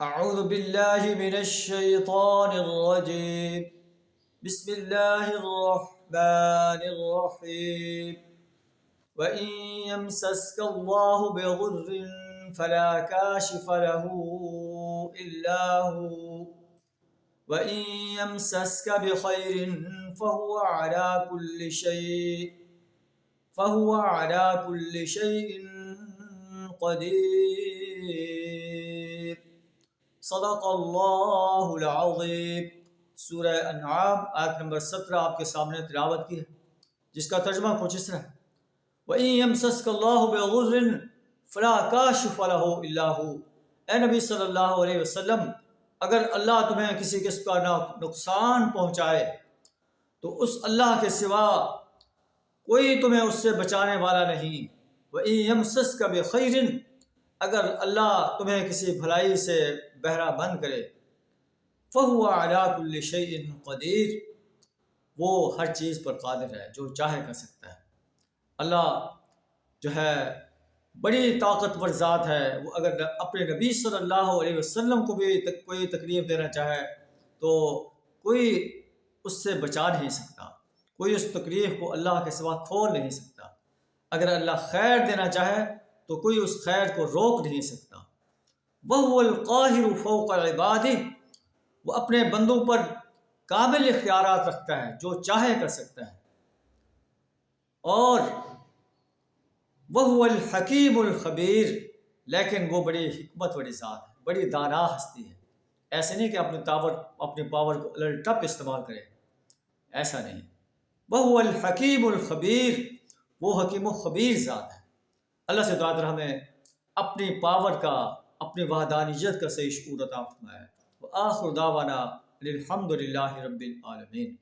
أعوذ بالله من الشيطان الرجيم. بسم الله الرحمن الرحيم. وإن يمسسك الله بضر فلا كاشف له إلا هو، وإن يمسسك بخير فهو على كل شيء قدیر. صدق اللہ العظیم. سورہ انعام آیت نمبر 17 آپ کے سامنے تلاوت کی ہے، جس کا ترجمہ کچھ اس طرح ہے: وَإِن يَمْسَسْكَ اللَّهُ بِضُرٍّ فَلَا كَاشِفَ لَهُ إِلَّا هُوَ. اے نبی صلی اللہ علیہ وسلم، اگر اللہ تمہیں کسی قسم کا نقصان پہنچائے تو اس اللہ کے سوا کوئی تمہیں اس سے بچانے والا نہیں. وَإِن يَمْسَسْكَ بِخَيْرٍ، اگر اللہ تمہیں کسی بھلائی سے بہرہ بند کرے، فَهُوَ عَلَى كُلِّ شَيْءٍ قَدِيرٌ، وہ ہر چیز پر قادر ہے، جو چاہے کر سکتا ہے. اللہ جو ہے بڑی طاقتور ذات ہے. وہ اگر اپنے نبی صلی اللہ علیہ وسلم کو بھی کوئی تکلیف دینا چاہے تو کوئی اس سے بچا نہیں سکتا، کوئی اس تکلیف کو اللہ کے سوا کھول نہیں سکتا. اگر اللہ خیر دینا چاہے تو کوئی اس خیر کو روک نہیں سکتا. وَهُوَ الْقَاهِرُ فَوْقَ عِبَادِهِ، وہ اپنے بندوں پر کامل اختیارات رکھتا ہے، جو چاہے کر سکتا ہے. اور وَهُوَ الْحَكِيمُ الْخَبِيرُ، لیکن وہ بڑی حکمت والی ذات ہے، بڑی دانا ہستی ہے. ایسے نہیں کہ اپنی پاور کو الٹپ استعمال کرے، ایسا نہیں. وَهُوَ الْحَكِيمُ الْخَبِيرُ، وہ حکیم و خبیر ذات ہے. اللہ سے دعا کر ہمیں اپنی پاور کا، اپنی وحدانیت کا صحیح شعور عطا فرمائے. وآخر دعوانا الحمد للہ رب العالمین.